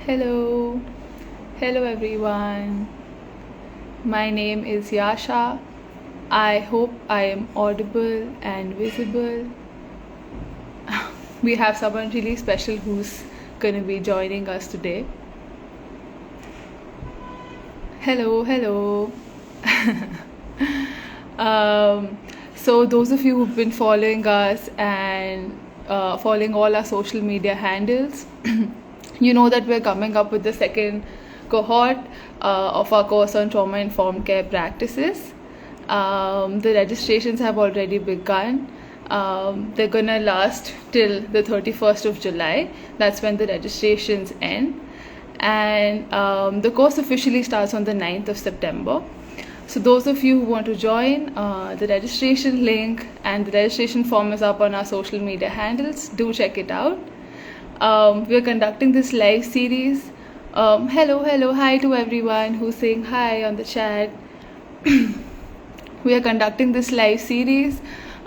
Hello, hello everyone. My name is Yasha. I hope I am audible and visible. We have someone really special who's gonna be joining us today. Hello, hello. Um, so, those of you who've been following us and following all our social media handles, you know that we're coming up with the second cohort of our course on trauma informed care practices. The registrations have already begun. They're gonna last till the 31st of July. That's when the registrations end. And the course officially starts on the 9th of September. So those of you who want to join, the registration link and the registration form is up on our social media handles. Do check it out. We are conducting this live series. Hello, hi to everyone who's saying hi on the chat. We are conducting this live series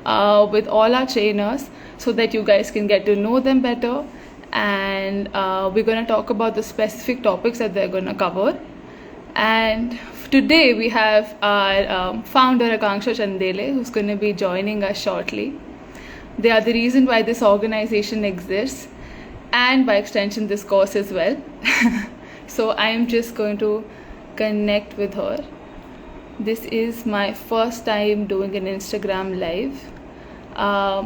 with all our trainers so that you guys can get to know them better. And we're going to talk about the specific topics that they're going to cover. And today we have our founder Akanksha Chandele, who's going to be joining us shortly. They are the reason why this organization exists, and by extension this course as well. So I am just going to connect with her. This is my first time doing an Instagram live,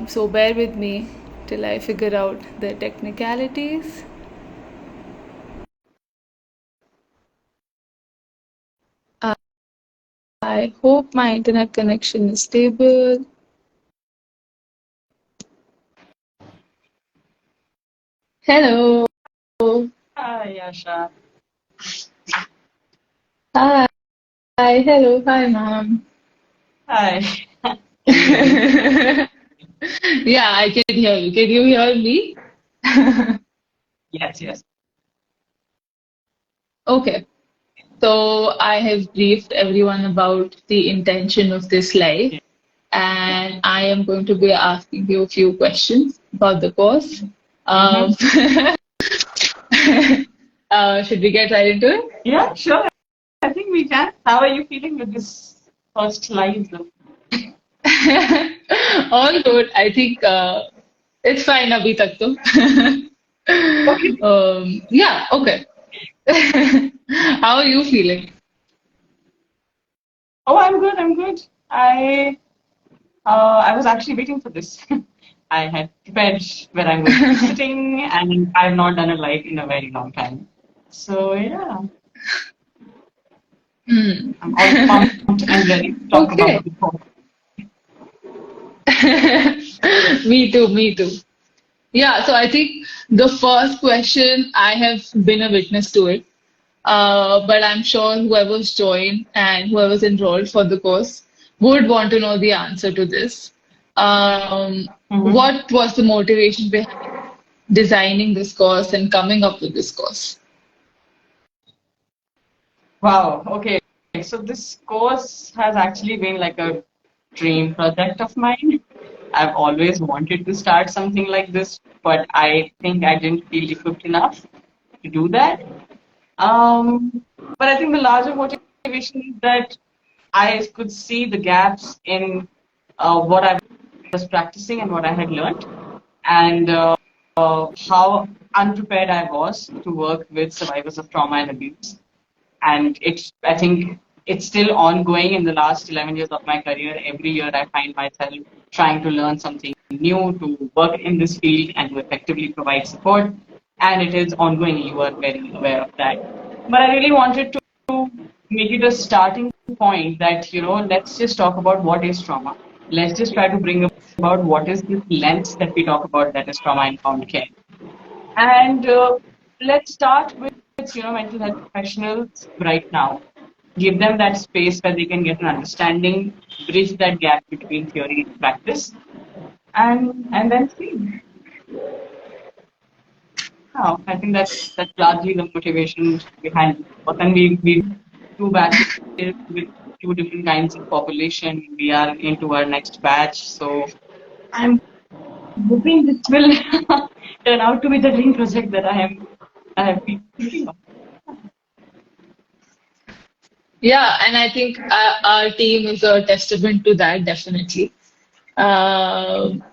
so bear with me till I figure out the technicalities. I hope my internet connection is stable. Hello. Hi, Yasha. Hi. Hello. Hi, mom. Hi. Yeah, I can hear you. Can you hear me? Yes. Okay. So I have briefed everyone about the intention of this live, and I am going to be asking you a few questions about the course. Mm-hmm. Um, should we get right into it? Yeah, sure. I think we can. How are you feeling with this first live, though? All good. I think it's fine abhi tak to. Okay. Yeah, okay. How are you feeling? Oh, I'm good. I'm good. I was actually waiting for this. I had prepared where I'm going to be sitting, and I've not done a live in a very long time. So yeah, Hmm. I'm all pumped and ready to talk Okay. about the course. Me too, me too. Yeah, so I think the first question, I have been a witness to it, but I'm sure whoever's joined and whoever's enrolled for the course would want to know the answer to this. Mm-hmm. What was the motivation behind designing this course and coming up with this course? Wow. Okay. So this course has actually been like a dream project of mine. I've always wanted to start something like this, but I think I didn't feel equipped enough to do that. But I think the larger motivation is that I could see the gaps in what I was practicing and what I had learned, and how unprepared I was to work with survivors of trauma and abuse. And I think it's still ongoing in the last 11 years of my career. Every year I find myself trying to learn something new, to work in this field and to effectively provide support, and it is ongoing. You are very aware of that, but I really wanted to make it a starting point that, let's just talk about what is trauma. Let's just try to bring about what is this lens that we talk about, that is trauma informed care. And let's start with, mental health professionals right now. Give them that space where they can get an understanding, bridge that gap between theory and practice, and then see. How I think that's largely the motivation behind it. But then we two batches with two different kinds of population. We are into our next batch, so I'm hoping this will turn out to be the dream project that I am I have been thinking of. Yeah, and I think our team is a testament to that, definitely. Um,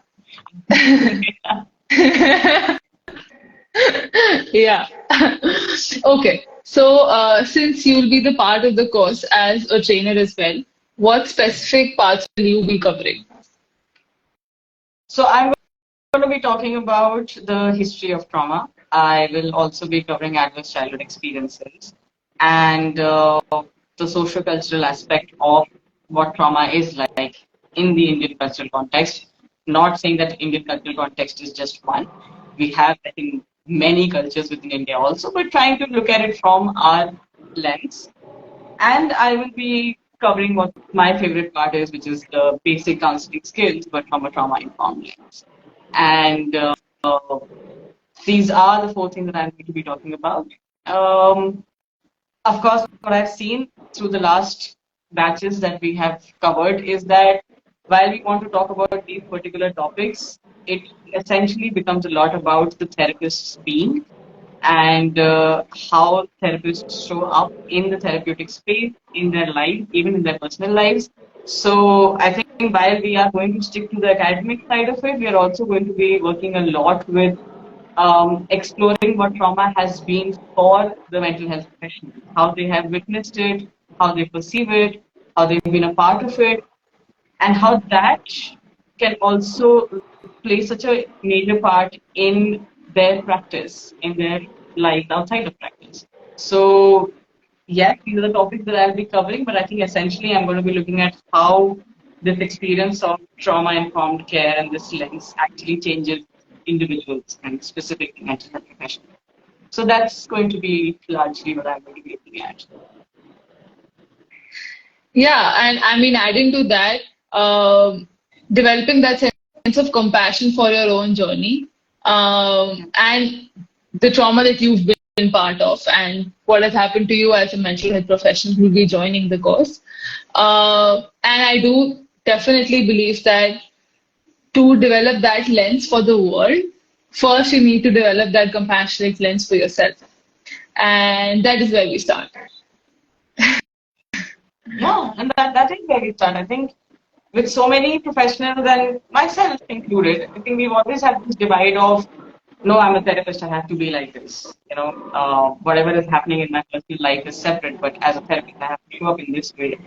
yeah. Okay. So, since you'll be the part of the course as a trainer as well, what specific parts will you be covering? So I'm going to be talking about the history of trauma. I will also be covering adverse childhood experiences and the socio-cultural aspect of what trauma is like in the Indian cultural context. Not saying that Indian cultural context is just one. We have, I think, many cultures within India also, but trying to look at it from our lens. And I will be covering what my favorite part is, which is the basic counseling skills, but from a trauma-informed lens. And these are the four things that I'm going to be talking about. Um, of course, what I've seen through the last batches that we have covered is that while we want to talk about these particular topics, it essentially becomes a lot about the therapist's being and how therapists show up in the therapeutic space, in their life, even in their personal lives. So I think while we are going to stick to the academic side of it, we are also going to be working a lot with exploring what trauma has been for the mental health professionals, how they have witnessed it, how they perceive it, how they've been a part of it, and how that can also play such a major part in their practice, in their life outside of practice. So, yes, these are the topics that I'll be covering, but I think essentially I'm going to be looking at how this experience of trauma informed care and this lens actually changes individuals and specific mental health professionals. So, that's going to be largely what I'm going to be looking at. Yeah, and I mean, adding to that, developing that sense of compassion for your own journey, and the trauma that you've been part of, and what has happened to you as a mental health professional who will be joining the course. And I do definitely believe that to develop that lens for the world, first you need to develop that compassionate lens for yourself. And that is where we start. Yeah, and that is where we start. I think with so many professionals and myself included, I think we've always had this divide of, no, I'm a therapist, I have to be like this. Whatever is happening in my personal life is separate, but as a therapist, I have to show up in this way.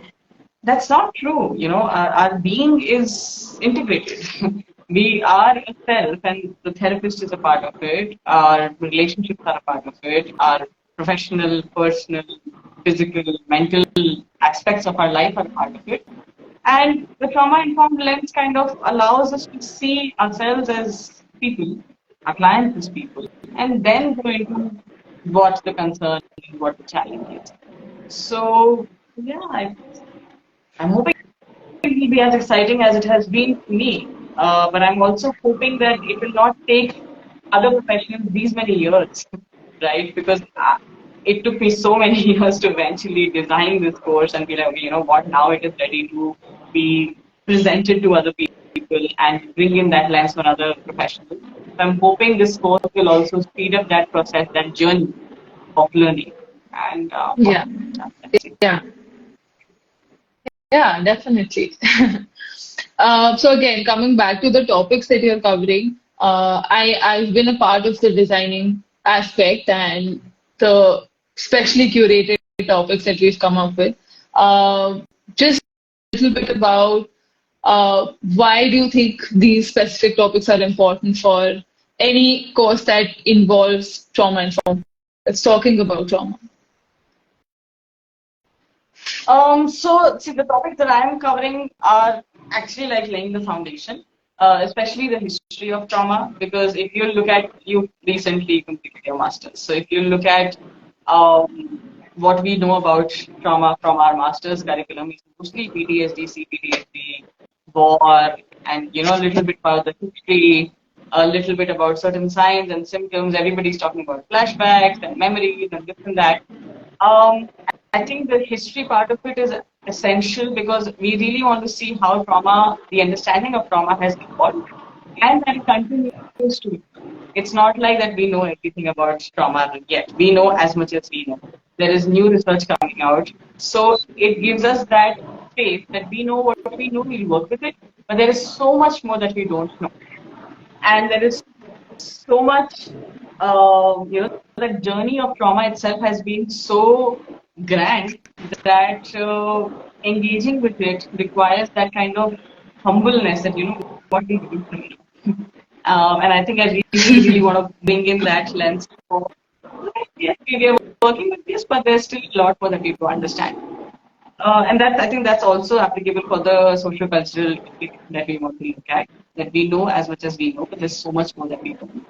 That's not true. Our being is integrated. We are a self, and the therapist is a part of it. Our relationships are a part of it. Our professional, personal, physical, mental aspects of our life are a part of it. And the trauma informed lens kind of allows us to see ourselves as people, our clients as people, and then go into what the concern is, what the challenge is. So, yeah, I'm hoping it will be as exciting as it has been for me. But I'm also hoping that it will not take other professionals these many years, right? Because it took me so many years to eventually design this course and be like, okay, you know what, now it is ready to be presented to other people and bring in that lens for other professionals. So I'm hoping this course will also speed up that process, that journey of learning. And Yeah, let's see. yeah, yeah, definitely. So again, coming back to the topics that you're covering, I've been a part of the designing aspect and the specially curated topics that we've come up with. Just a little bit about why do you think these specific topics are important for any course that involves trauma informed? It's talking about trauma. So see, the topics that I am covering are actually like laying the foundation, especially the history of trauma. Because if you look at, you recently completed your master's, so if you look at what we know about trauma from our master's curriculum, is mostly PTSD, CPTSD, war, and a little bit about the history, a little bit about certain signs and symptoms. Everybody's talking about flashbacks and memories and this and that. Um, I think the history part of it is essential because we really want to see how trauma, the understanding of trauma has evolved. and that continues to. It's not like that we know everything about trauma yet. We know as much as we know. There is new research coming out, so it gives us that faith that we know what we know. We'll work with it, but there is so much more that we don't know, and there is so much. The journey of trauma itself has been so grand that engaging with it requires that kind of humbleness that what we don't know. And I think I really, really want to bring in that lens. For, yes, we are working with this, but there's still a lot for the people to understand. And that I think that's also applicable for the social cultural that we want to look at. That we know as much as we know, but there's so much more that we don't.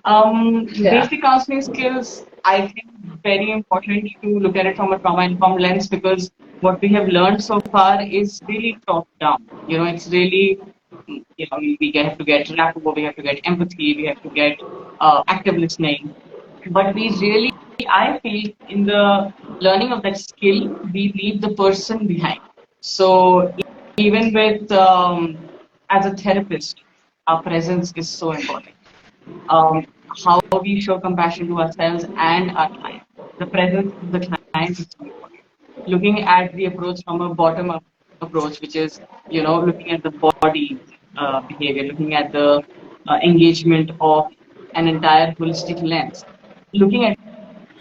Yeah. Basic counseling skills, I think, very important to look at it from a trauma-informed lens because what we have learned so far is really top-down. It's really, we have to get rapport, we have to get empathy, we have to get active listening. But we really, I feel, in the learning of that skill, we leave the person behind. So even with, as a therapist, our presence is so important. um, how we show compassion to ourselves and our client. The presence of the client is so important. Looking at the approach from a bottom-up approach, which is, looking at the body behavior, looking at the engagement of an entire holistic lens, looking at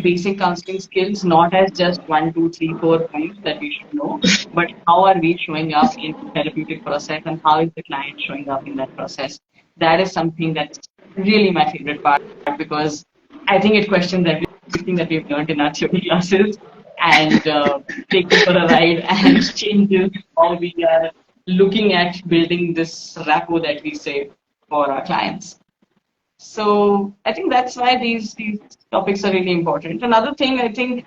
basic counseling skills not as just one, two, three, 4 points that we should know, but how are we showing up in the therapeutic process and how is the client showing up in that process. That is something that's really my favorite part because I think it questions everything that we've learned in our theory classes and takes it for a ride and changes how we are looking at building this rapport that we say for our clients. So I think that's why these topics are really important. Another thing I think,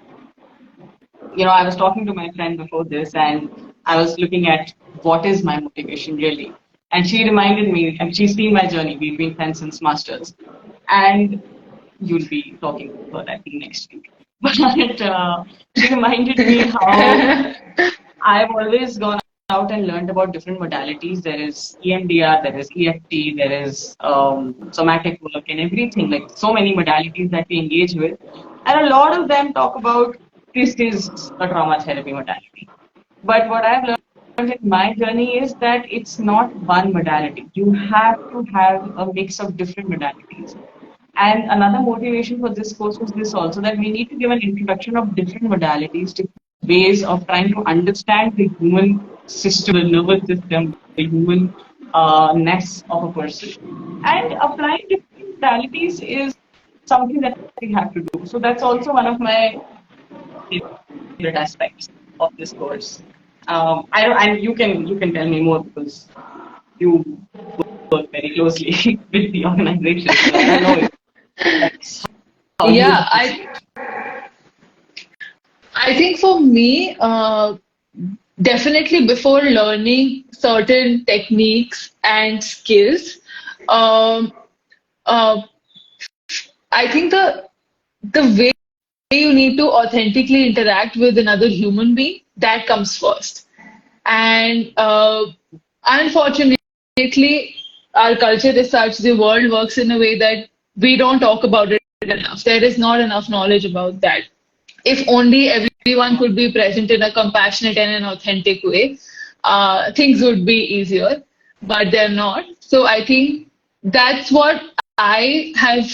I was talking to my friend before this and I was looking at what is my motivation really. And she reminded me, and she's seen my journey. We've been friends since masters. And you'll be talking to her, I think, next week. But she reminded me how I've always gone out and learned about different modalities. There is EMDR, there is EFT, there is somatic work and everything, like so many modalities that we engage with. And a lot of them talk about this is a trauma therapy modality. But what I've learned in my journey is that it's not one modality. You have to have a mix of different modalities. And another motivation for this course was this also that we need to give an introduction of different modalities, different ways of trying to understand the human system, the nervous system, the human ness of a person. And applying different modalities is something that we have to do. So that's also one of my favorite aspects of this course. I don't, and you can tell me more because you work very closely with the organization. So I don't know if that's how you Yeah, look at it. I think for me, definitely before learning certain techniques and skills, um, uh, I think the way you need to authentically interact with another human being, that comes first. And unfortunately, our culture is such, the world works in a way that we don't talk about it enough. There is not enough knowledge about that. If only everyone could be present in a compassionate and an authentic way, things would be easier, but they're not. So I think that's what I have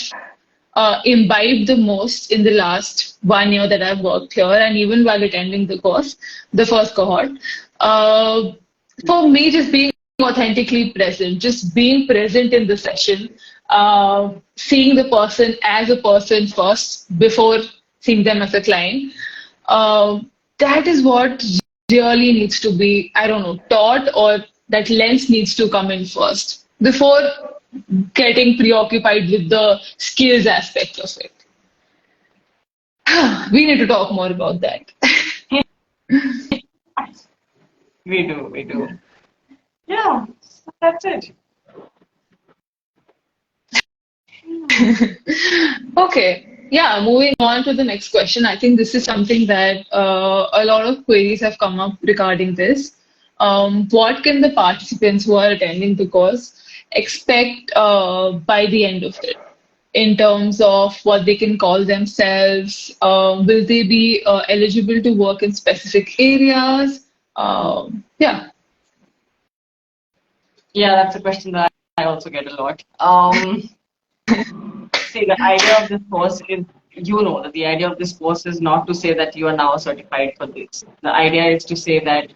imbibed the most in the last 1 year that I've worked here, and even while attending the course, the first cohort. Uh, for me, just being authentically present, just being present in the session, seeing the person as a person first before seeing them as a client. That is what really needs to be, I don't know, taught, or that lens needs to come in first before getting preoccupied with the skills aspect of it. We need to talk more about that. We do. Yeah, so that's it. Okay. Yeah, moving on to the next question. I think this is something that a lot of queries have come up regarding this. What can the participants who are attending the course expect by the end of it in terms of what they can call themselves? Will they be eligible to work in specific areas? Yeah. Yeah, that's a question that I also get a lot. See, the idea of this course is, you know, that the idea of this course is not to say that you are now certified for this. The idea is to say that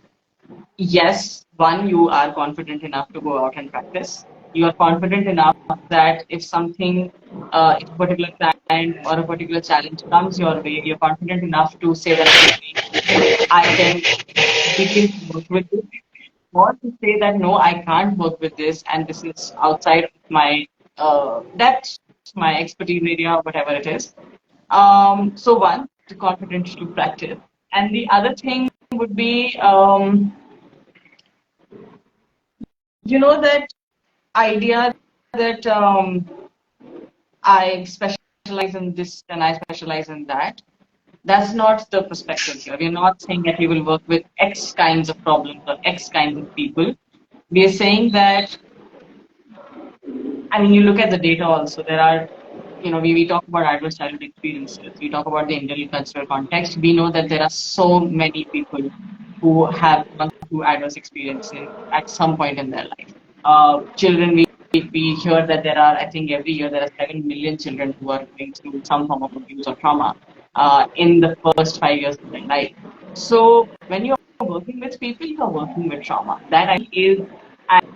yes, one, you are confident enough to go out and practice. You are confident enough that if something, if a particular client or a particular challenge comes your way, you're confident enough to say that, okay, I can begin to work with this, or to say that no, I can't work with this, and this is outside of my depth, my expertise area, whatever it is. So one, the confidence to practice, and the other thing would be, that idea that I specialize in this and I specialize in that. That's not the perspective here. We're not saying that we will work with X kinds of problems or X kinds of people. We are saying that, I mean, you look at the data also. There are, we talk about adverse childhood experiences. We talk about the Indian cultural context. We know that there are so many people who have gone through adverse experiences at some point in their life. Children, we hear that there are, I think every year there are 7 million children who are going through some form of abuse or trauma in the first 5 years of their life. So when you're working with people, you're working with trauma. That I is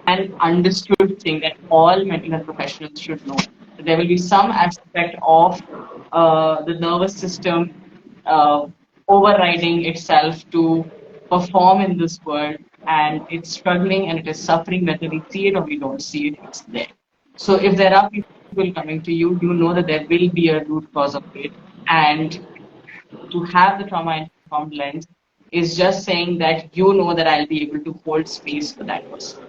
an understood thing that all mental health professionals should know. There will be some aspect of the nervous system uh, overriding itself to perform in this world, and it's struggling and it is suffering, whether we see it or we don't see it, it's there. So if there are people coming to you, you know that there will be a root cause of it, and to have the trauma informed lens is just saying that you know that I'll be able to hold space for that person.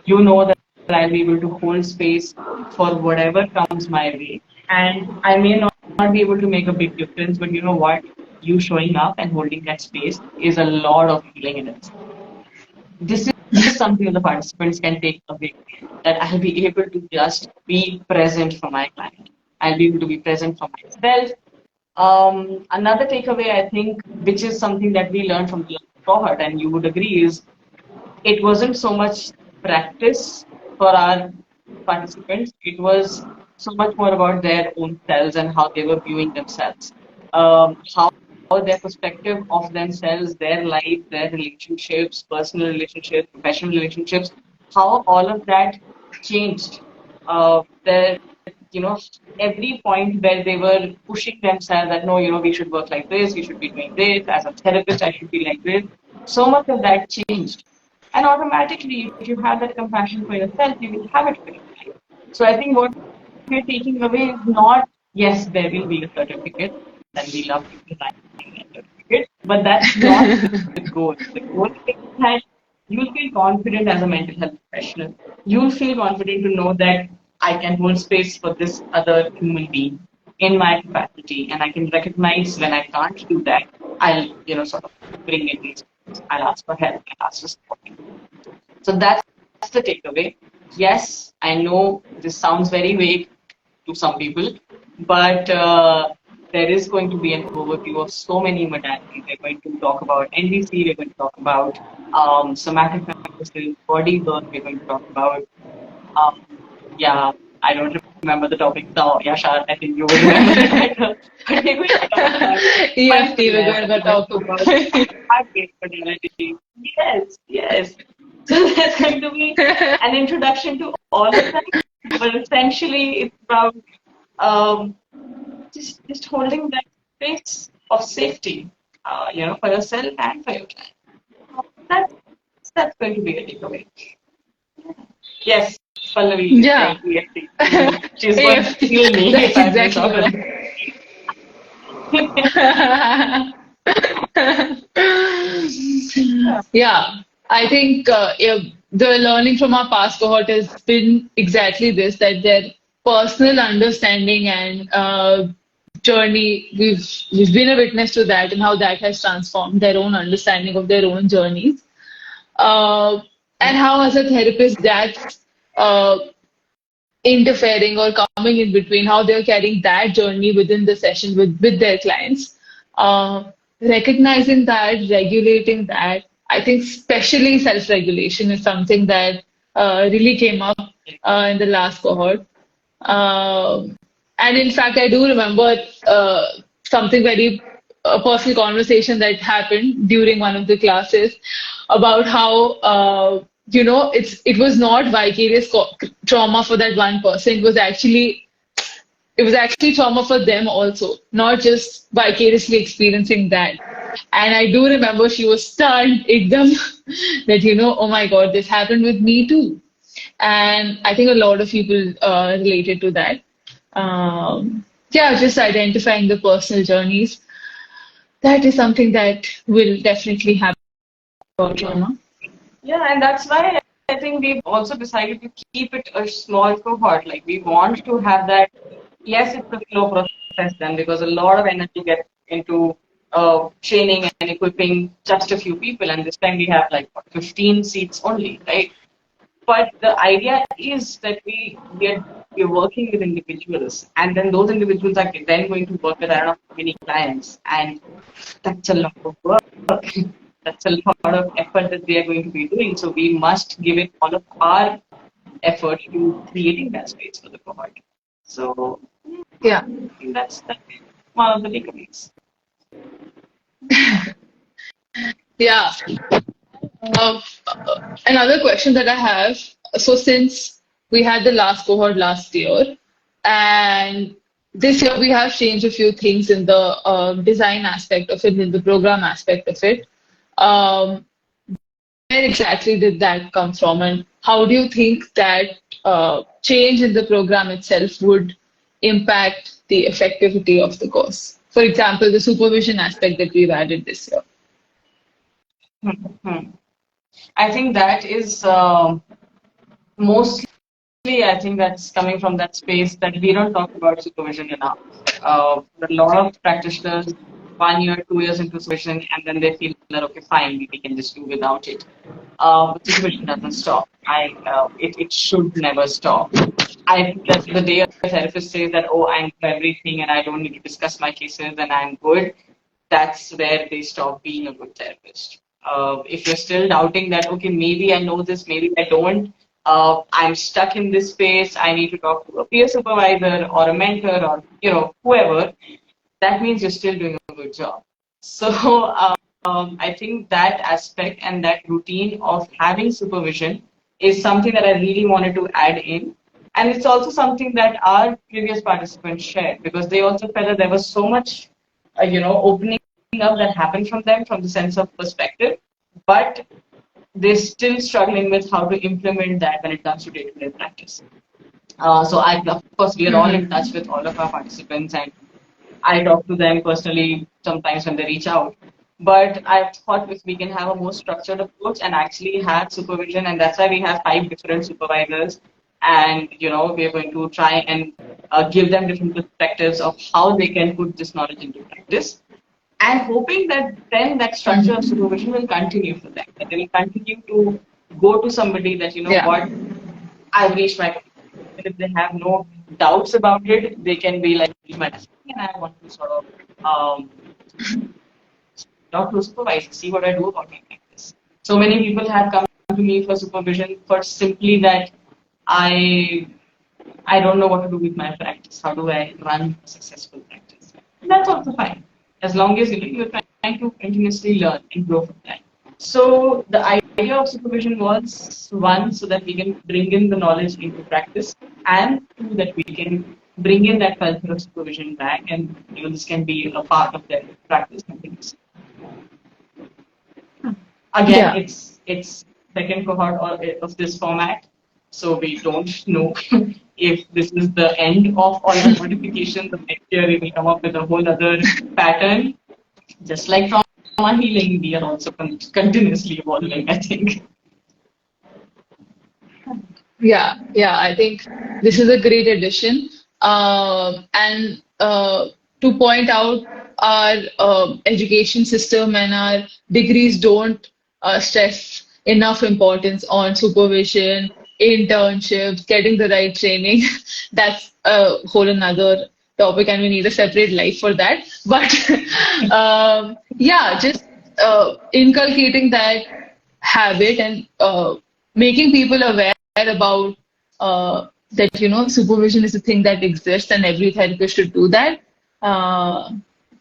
You know that I'll be able to hold space for whatever comes my way. And I may not be able to make a big difference, but you know what? You showing up and holding that space is a lot of healing in itself. This is something that the participants can take away, that I'll be able to just be present for my client. I'll be able to be present for myself. Another takeaway, I think, which is something that we learned from the cohort, and you would agree, is it wasn't so much practice for our participants. It was so much more about their own selves and how they were viewing themselves. How their perspective of themselves, their life, their relationships, personal relationships, professional relationships, how all of that changed. Their, you know, every point where they were pushing themselves that no, we should work like this, we should be doing this, as a therapist, I should be like this. So much of that changed. And automatically, if you have that compassion for yourself, you will have it for your life. So I think what we're taking away is not, yes, there will be a certificate, and we love to design a certificate, but that's not the goal. The goal is that you'll feel confident as a mental health professional. You'll feel confident to know that I can hold space for this other human being in my capacity, and I can recognize when I can't do that. I'll, sort of bring in these. I'll ask for help. I'll ask for support. So that's the takeaway. Yes, I know this sounds very vague to some people, but there is going to be an overview of so many modalities. We're going to talk about NDC, we're going to talk about somatic practices, body work, we're going to talk about, um, yeah, I don't remember the topic now. Yasha, I think you will remember it better. But we're going to talk about EFT, we're going to talk about about. heart-based modality. Yes, yes. So there's going to be an introduction to all of that, but essentially it's about um, just holding that space of safety, for yourself and for your client. That's that's going to be a takeaway. Yes, Pallavi is Yeah. saying EFT. She's going to kill me That's if I miss exactly out what on Yeah, I think yeah, the learning from our past cohort has been exactly this, that their personal understanding and journey, we've been a witness to that and how that has transformed their own understanding of their own journeys. Uh, and how, as a therapist, that's interfering or coming in between, how they're carrying that journey within the session with their clients. Recognizing that, regulating that, I think especially self-regulation is something that really came up in the last cohort. Um, and in fact, I do remember something very a personal conversation that happened during one of the classes about how it was not vicarious trauma for that one person. It was actually trauma for them also, not just vicariously experiencing that. And I do remember she was stunned, ekdam, that oh my God, this happened with me too. And I think a lot of people related to that. Yeah, just identifying the personal journeys. That is something that will definitely happen about trauma. Yeah, and that's why I think we've also decided to keep it a small cohort. Like we want to have that. Yes, it's a slow process then because a lot of energy gets into training and equipping just a few people, and this time we have like what, 15 seats only, right? But the idea is that we're working with individuals, and then those individuals are then going to work with I don't know how many clients, and that's a lot of work. That's a lot of effort that they are going to be doing. So we must give it all of our effort to creating that space for the cohort. So Yeah. I think that's one of the takeaways. Yeah. Another question that I have. So since we had the last cohort last year, and this year we have changed a few things in the design aspect of it, in the program aspect of it. Um, where exactly did that come from, and how do you think that change in the program itself would impact the effectivity of the course? For example, the supervision aspect that we've added this year. Hmm. I think that is mostly, I think that's coming from that space that we don't talk about supervision enough. A lot of practitioners, 1 year, 2 years into supervision, and then they feel that okay, fine, we can just do without it. But supervision doesn't stop. It should never stop. I think that the day a therapist says that, oh, I know everything and I don't need to discuss my cases and I'm good, that's where they stop being a good therapist. If you're still doubting that, okay, maybe I know this, maybe I don't, I'm stuck in this space, I need to talk to a peer supervisor or a mentor or, whoever, that means you're still doing a good job. So I think that aspect and that routine of having supervision is something that I really wanted to add in. And it's also something that our previous participants shared because they also felt that there was so much, opening up that happened from them from the sense of perspective, but they're still struggling with how to implement that when it comes to day-to-day practice. Of course, we are all in touch with all of our participants and I talk to them personally sometimes when they reach out. But I thought if we can have a more structured approach and actually have supervision, and that's why we have 5 different supervisors, and we're going to try and give them different perspectives of how they can put this knowledge into practice, and hoping that then that structure of supervision will continue for them, that they will continue to go to somebody that Yeah. what I've reached my point. And if they have no doubts about it, they can be like, my and I want to sort of talk to a supervisor, see what I do about my practice. So many people have come to me for supervision for simply that I I don't know what to do with my practice. How do I run a successful practice? And that's also fine, as long as you're trying to continuously learn and grow from that. So the idea of supervision was one, so that we can bring in the knowledge into practice, and two, that we can bring in that culture of supervision back, and this can be a part of their practice continuously. Again, Yeah. it's second cohort of this format, so we don't know if this is the end of all the modifications. The next year we will come up with a whole other pattern. Just like trauma healing, we are also continuously evolving, I think. Yeah, yeah, I think this is a great addition. And to point out, our education system and our degrees don't stress enough importance on supervision, internships, getting the right training. That's a whole another topic, and we need a separate life for that. But yeah, just inculcating that habit and making people aware about that supervision is a thing that exists and every therapist should do that. Uh,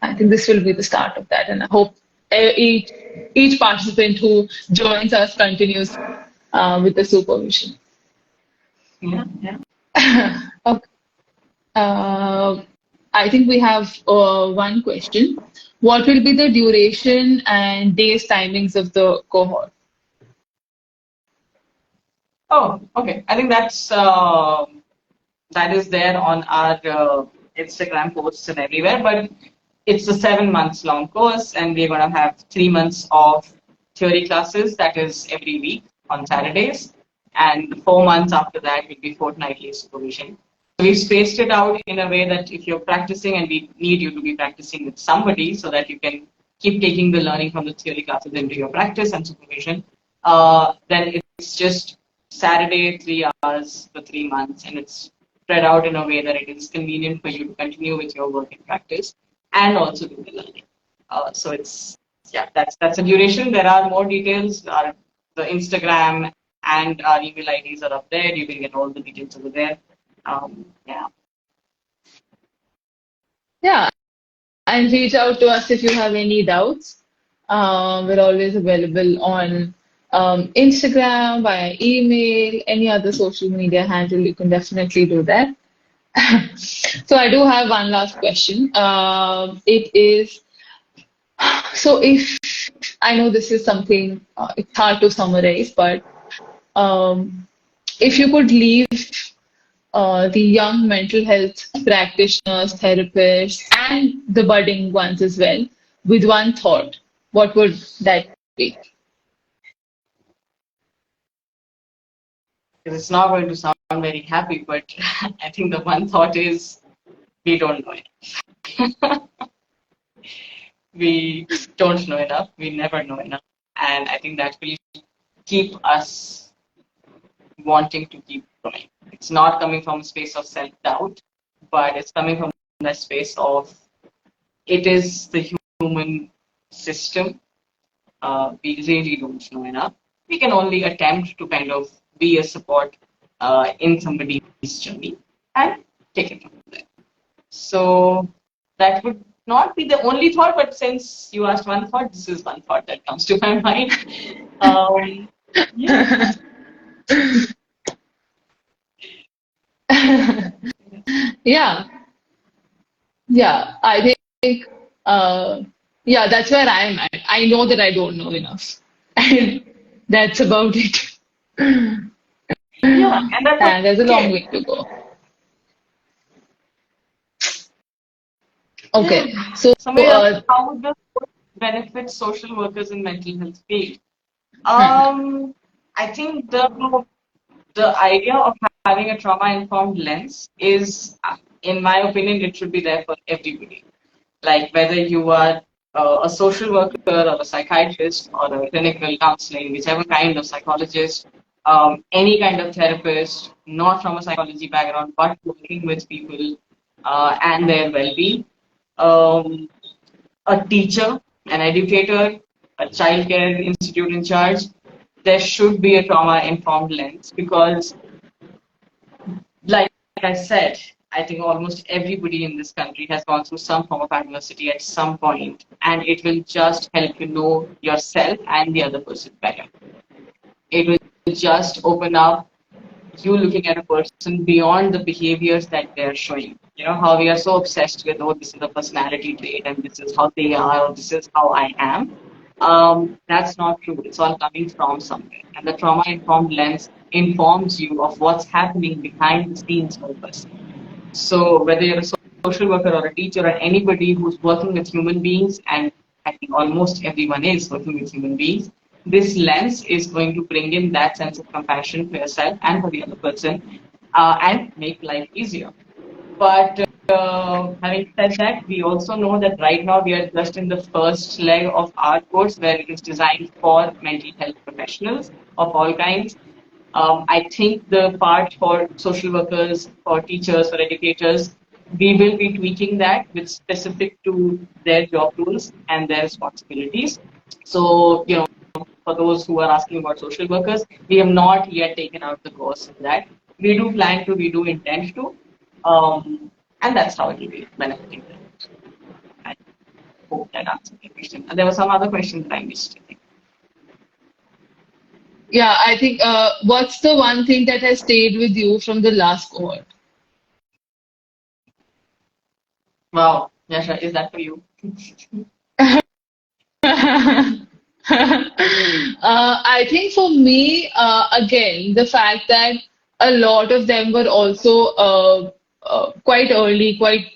I think this will be the start of that, and I hope each participant who joins us continues with the supervision. Yeah, yeah. Okay. Uh, I think we have one question. What will be the duration and days timings of the cohort? Oh, okay. I think that is there on our Instagram posts and everywhere. But it's a 7 months long course, and we're going to have 3 months of theory classes. That is every week on Saturdays, and 4 months after that will be fortnightly supervision. So we've spaced it out in a way that if you're practicing, and we need you to be practicing with somebody so that you can keep taking the learning from the theory classes into your practice and supervision, then it's just Saturday, 3 hours for 3 months, and it's spread out in a way that it is convenient for you to continue with your work and practice and also do the learning. So it's yeah, that's a duration. There are more details. The Instagram and our email IDs are up there. You can get all the details over there. Yeah. Yeah, and reach out to us if you have any doubts. We're always available on Instagram, via email, any other social media handle. You can definitely do that. So I do have one last question. It is, so if I know this is something it's hard to summarize, but um, if you could leave the young mental health practitioners, therapists, and the budding ones as well with one thought, what would that be? It's not going to sound very happy, but I think the one thought is we don't know it. We don't know enough. We never know enough. And I think that will keep us wanting to keep growing. It's not coming from a space of self doubt, but it's coming from that space of it is the human system. We really don't know enough. We can only attempt to kind of be a support in somebody's journey and take it from there. So that would not be the only thought, but since you asked one thought, this is one thought that comes to my mind. Yeah. Yeah, yeah, I think, uh, yeah, that's where I am at. I know that I don't know enough, and that's about it. Yeah, and that's And there's a long okay. way to go. Yeah. Okay, so Somebody asked, how would this benefit social workers in mental health field? I think the idea of having a trauma-informed lens is, in my opinion, it should be there for everybody. Like whether you are a social worker or a psychiatrist or a clinical counseling, whichever kind of psychologist, any kind of therapist, not from a psychology background, but working with people and their well-being. Um, a teacher, an educator, a childcare institute in charge, there should be a trauma-informed lens because, like I said, I think almost everybody in this country has gone through some form of adversity at some point, and it will just help you know yourself and the other person better. It will just open up you looking at a person beyond the behaviors that they're showing. You know, how we are so obsessed with, oh, this is a personality trait and this is how they are, or this is how I am. That's not true. It's all coming from somewhere. And the trauma informed lens informs you of what's happening behind the scenes for a person. So whether you're a social worker or a teacher or anybody who's working with human beings, and I think almost everyone is working with human beings, this lens is going to bring in that sense of compassion for yourself and for the other person and make life easier. But having said that, we also know that right now we are just in the first leg of our course where it is designed for mental health professionals of all kinds. I think the part for social workers, for teachers, for educators, we will be tweaking that with specific to their job roles and their responsibilities. So, for those who are asking about social workers, we have not yet taken out the course for that. We do plan to, we do intend to, and that's how it will be benefiting them. I hope that answers the question. And there was some other question that I missed, I think. Yeah, I think what's the one thing that has stayed with you from the last cohort? Wow, Yasha, is that for you? I think for me, again, the fact that a lot of them were also quite early, quite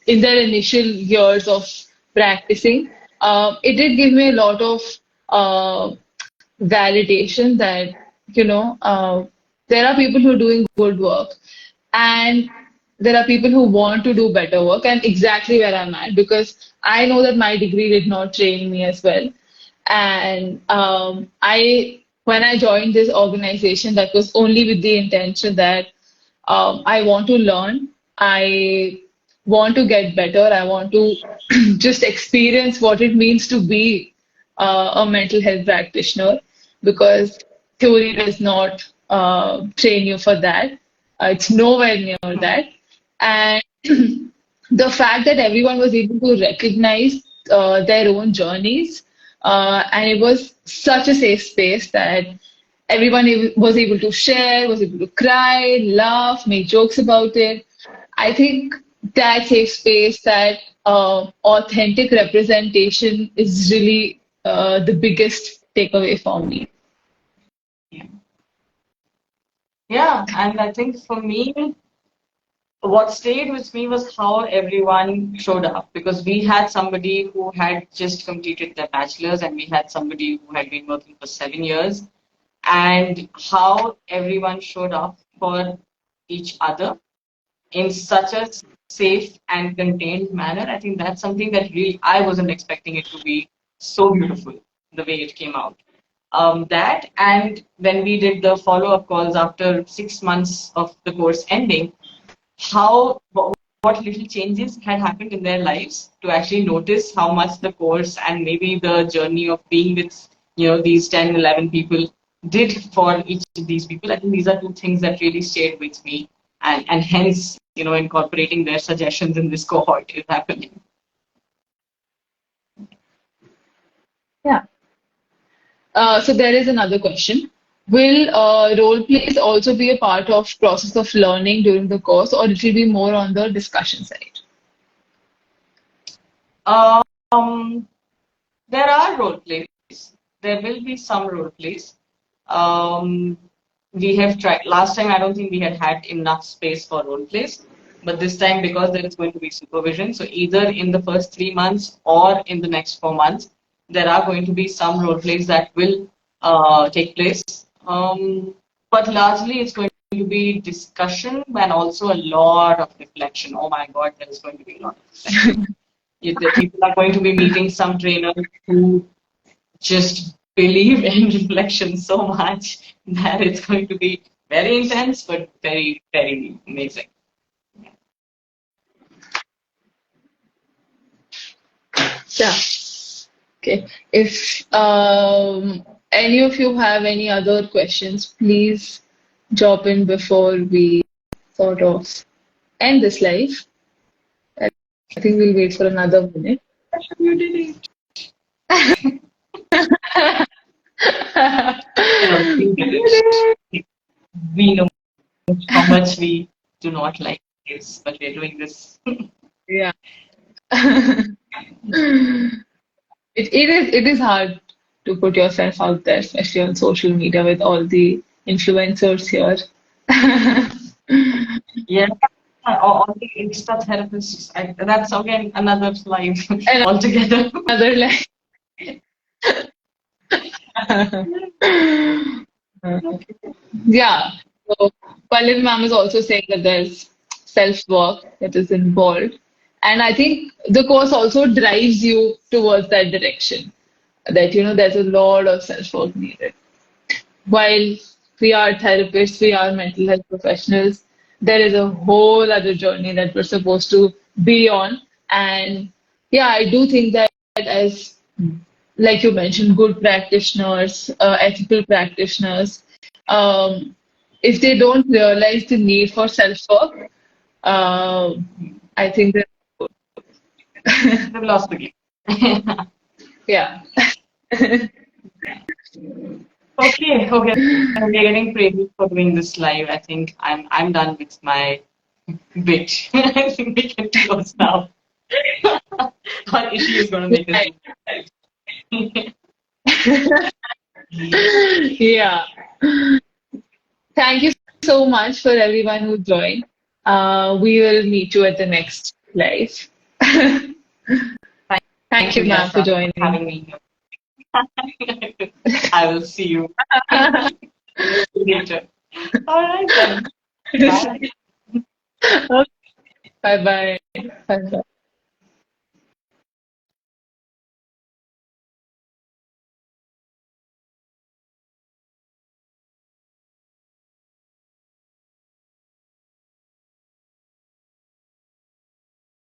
in their initial years of practicing, it did give me a lot of uh, validation that, there are people who are doing good work and there are people who want to do better work, and exactly where I'm at, because I know that my degree did not train me as well. And when I joined this organization, that was only with the intention that I want to learn. I want to get better. I want to just experience what it means to be a mental health practitioner, because theory does not train you for that. It's nowhere near that. And the fact that everyone was able to recognize their own journeys, and it was such a safe space that everyone was able to share, was able to cry, laugh, make jokes about it. I think that safe space, that authentic representation is really the biggest takeaway for me. Yeah. Yeah, and I think for me, what stayed with me was how everyone showed up, because we had somebody who had just completed their bachelor's and we had somebody who had been working for 7 years, and how everyone showed up for each other in such a safe and contained manner. I think that's something that really I wasn't expecting it to be so beautiful the way it came out. That, and when we did the follow-up calls after 6 months of the course ending, how what little changes had happened in their lives, to actually notice how much the course and maybe the journey of being with these 10, 11 people did for each of these people. I think these are two things that really stayed with me, and hence incorporating their suggestions in this cohort is happening. Yeah. So there is another question. Will role plays also be a part of process of learning during the course, or it will be more on the discussion side? Um, there are role plays. There will be some role plays. Um, we have tried. Last time, I don't think we had enough space for role plays. But this time, because there is going to be supervision, so either in the first 3 months or in the next 4 months, there are going to be some role plays that will take place. But largely, it's going to be discussion and also a lot of reflection. Oh my God, there is going to be a lot of reflection. The people are going to be meeting some trainers who just believe in reflection so much that it's going to be very intense, but very, very amazing. Yeah. Okay. If any of you have any other questions, please drop in before we sort of end this live. I think we'll wait for another minute. You did it. We did it. We know how much we do not like this, but we're doing this. Yeah. It is hard to put yourself out there, especially on social media with all the influencers here. Yeah. All the Insta therapists. That's again another life And altogether. another like yeah. So Palin ma'am is also saying that there's self-work that is involved. And I think the course also drives you towards that direction. That there's a lot of self-work needed. While we are therapists, we are mental health professionals. There is a whole other journey that we're supposed to be on. And yeah, I do think that as, like you mentioned, good practitioners, ethical practitioners, um, if they don't realize the need for self-work, uh, I think that, They've lost the game. yeah. Okay, okay. We're getting praised for doing this live. I think I'm done with my bit. I think we can close now. Our issue is going to make us do. Yeah. Thank you so much for everyone who joined. We will meet you at the next live. Thank Thank you, you, ma'am, for Yasha, for joining. having me here. I will see you later. All right then. Bye. Bye bye. Bye bye.